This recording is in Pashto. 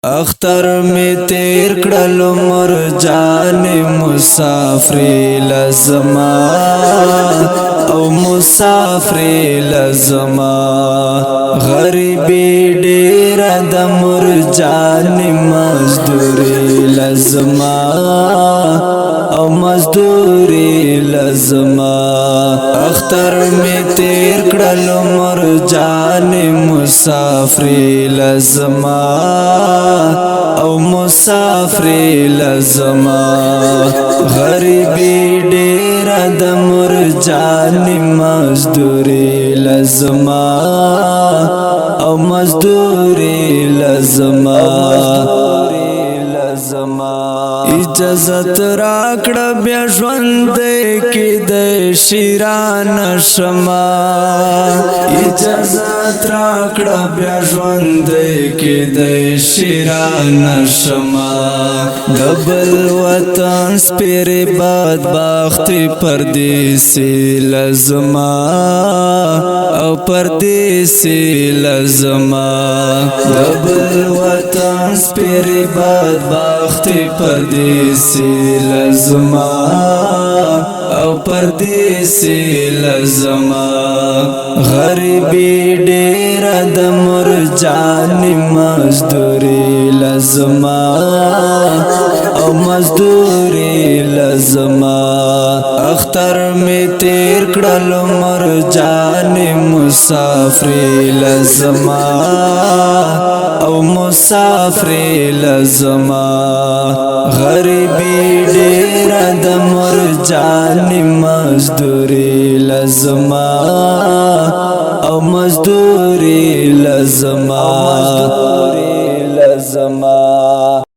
اختر می تیر کړل عمر جان مسافر لزما او مسافر لزما غریبی ډیر د مر جان مزدوری لزما او مزدوری لزما اختر می تیر کړل عمر جان مسافر لزما او مسافر لزما غریبی ډیر د مر جان مزدوری لزما او مزدوری لزما اجازت راکړه بیا ژوند کې د شیران شما اجازت راکړه بیا ژوند کې د شیران شما دبل وطن سپیر بدبخت پردیسی لزما او پردیسی لزما دبل وطن سپیر بدبخت پردیسی لزما او پردیسی لزما غریبی ډیر د مر جان مزدوری لزما او مزدوری لزما اختر می تیر کړل عمر جان مسافر لزما او مسافر لزما غریبی ډیر د مر جان مزدوری لزما او مزدوری لزما